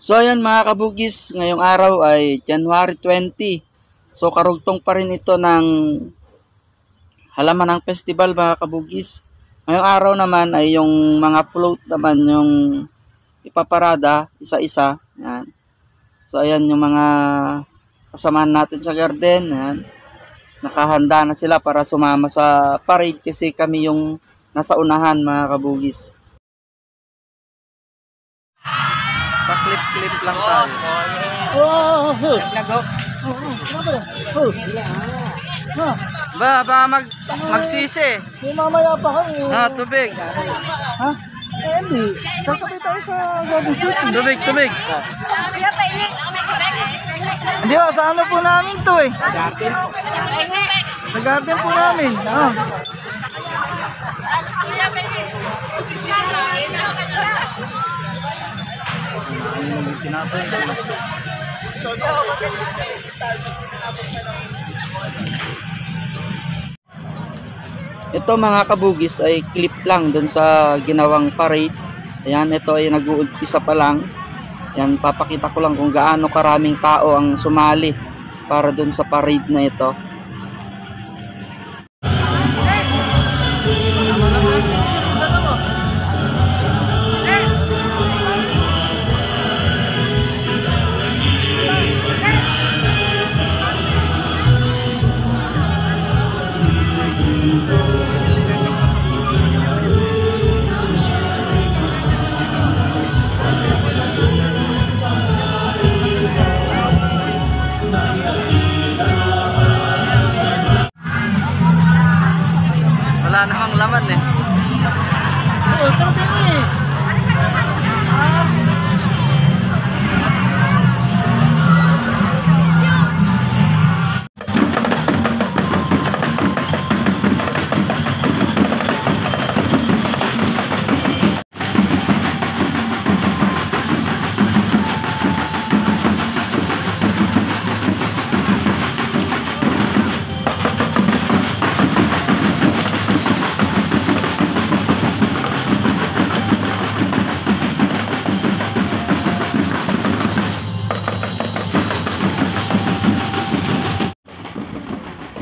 So ayan mga kabugis, ngayong araw ay January 20. So karugtong pa rin ito ng halaman ng festival mga kabugis. Ngayong araw naman ay yung mga float naman yung ipaparada isa-isa. Ayan. So ayan yung mga kasamahan natin sa garden. Ayan. Nakahanda na sila para sumama sa parade kasi kami yung nasa unahan mga kabugis. Pa-clip-clip lang tayo. Baka magsisi. Mamaya pa kami. Tubig. Ha? Hindi. Sasabay tayo sa garden shooting. Tubig. Hindi ba, sa ano po namin to eh? Sa garden po namin. Ito mga kabugis ay clip lang dun sa ginawang parade. Ayan, ito ay nag-uumpisa pa lang. Ayan, papakita ko lang kung gaano karaming tao ang sumali para dun sa parade na ito. Wala namang laman eh.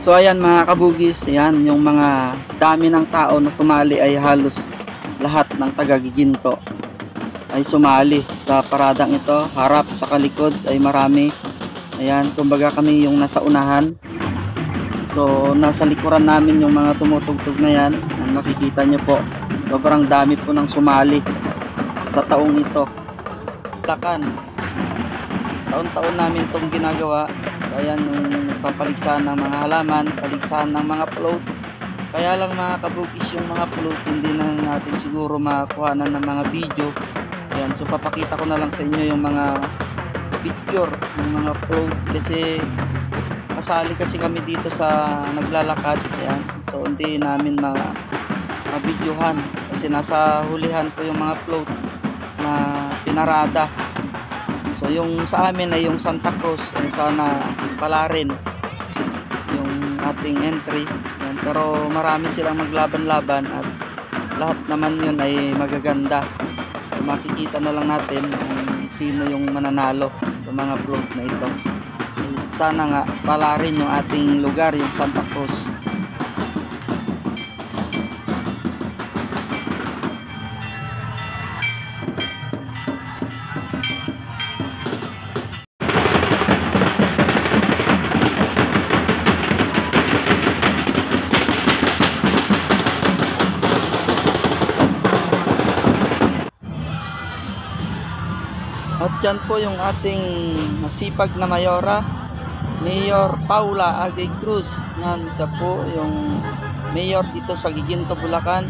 So ayan mga kabugis, ayan yung mga dami ng tao na sumali ay halos lahat ng taga-Giginto ay sumali sa paradang ito. Harap sa kalikod ay marami. Ayan, kumbaga kami yung nasa unahan. So nasa likuran namin yung mga tumutugtog na yan. Ang makikita nyo po, sobrang dami po ng sumali sa taong ito. Takan, taon-taon namin itong ginagawa. Ayan yung papaligsahan ng mga halaman, paligsahan ng mga float. Kaya lang mga kabugis, yung mga float hindi na natin siguro makuhanan ng mga video. Ayan, so papakita ko na lang sa inyo yung mga picture ng mga float kasi kasali kasi kami dito sa naglalakad. Ayan, so hindi namin ma-videohan kasi nasa hulihan po yung mga float na pinarada. So yung sa amin ay yung Santa Cruz, ay sana pala rin yung ating entry. Yan. Pero marami silang maglaban-laban at lahat naman yun ay magaganda. So makikita na lang natin kung sino yung mananalo sa mga float na ito. Sana nga pala rin yung ating lugar, yung Santa Cruz. At yan po yung ating masipag na mayora, Mayor Paula Agay Cruz. Yan, siya po yung mayor dito sa Giginto, Bulacan.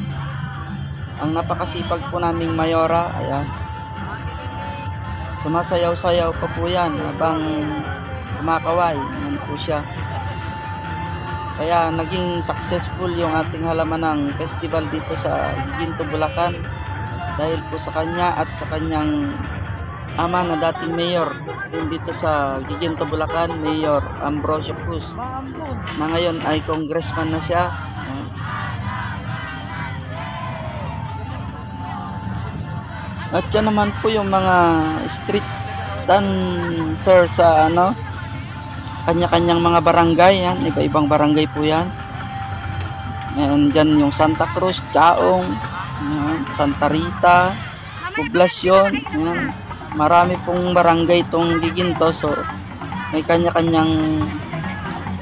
Ang napakasipag po naming mayora. Ayan. Sumasayaw-sayaw pa po yan habang kumakaway. Yan po siya. Kaya naging successful yung ating halaman ng festival dito sa Giginto, Bulacan. Dahil po sa kanya at sa kanyang ama na dating mayor din dito sa Giginto, Bulacan, Mayor Ambrosio Cruz, na ngayon ay congressman na siya. At yan naman po yung mga street dan sir sa ano, kanya-kanyang mga barangay. Yan, iba-ibang barangay po yan. And dyan yung Santa Cruz, Chaong, yan, Santa Rita, Poblacion. Yan. Marami pong barangay itong Giginto. So may kanya-kanyang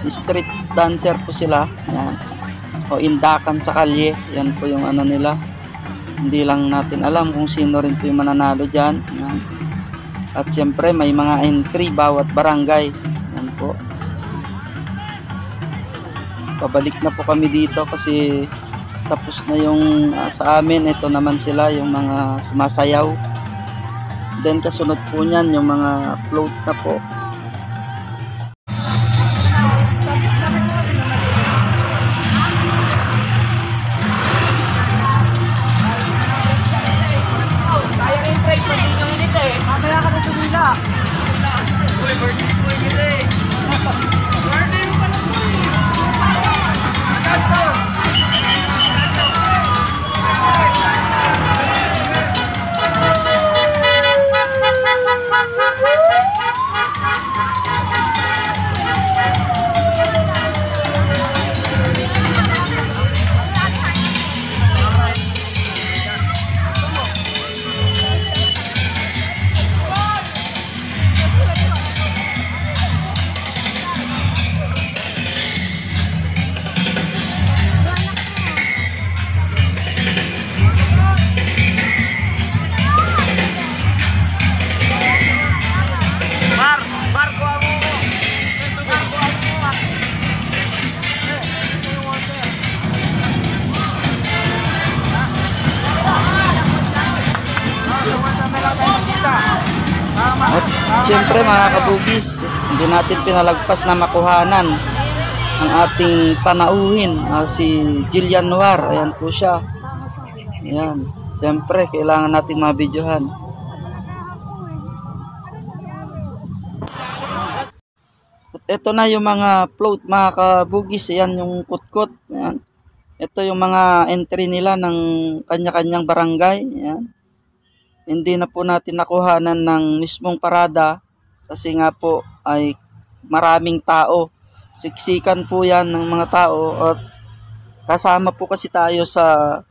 street dancer po sila. Yan. O indakan sa kalye. Yan po yung ano nila. Hindi lang natin alam kung sino rin po yung mananalo dyan. Yan. At syempre may mga entry bawat barangay. Yan po. Pabalik na po kami dito kasi tapos na yung sa amin. Ito naman sila yung mga sumasayaw. Then kasunod po niyan yung mga float na po. Mamaya ka na tumila. At siyempre mga kabugis, hindi natin pinalagpas na makuhanan ang ating panauhin, si Jillian Noir. Ayan po siya. Ayan. Siyempre kailangan natin mabidyohan. At ito na yung mga float mga kabugis. Ayan yung kutkot. Ayan. Ito yung mga entry nila ng kanya-kanyang barangay. Ayan. Hindi na po natin nakuhanan ng mismong parada kasi nga po ay maraming tao. Siksikan po yan ng mga tao at kasama po kasi tayo sa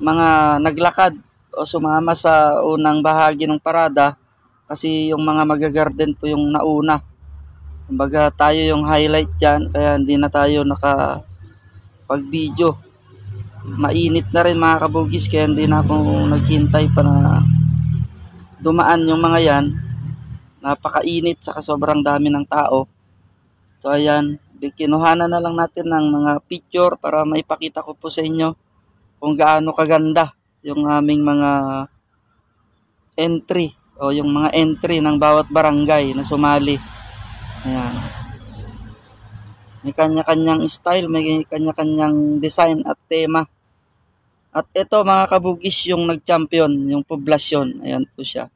mga naglakad o sumama sa unang bahagi ng parada kasi yung mga magagarden po yung nauna. Kumbaga tayo yung highlight dyan kaya hindi na tayo nakapag-video. Mainit na rin mga kabugis kaya hindi na ako naghintay pa na dumaan yung mga yan. Napakainit saka sobrang dami ng tao. So ayan, kinuhanan na lang natin ng mga picture para maipakita ko po sa inyo kung gaano kaganda yung aming mga entry o yung mga entry ng bawat barangay na sumali. Ayan. May kanya-kanyang style, may kanya-kanyang design at tema. At ito mga kabugis yung nag-champion, yung Poblacion. Ayan po siya.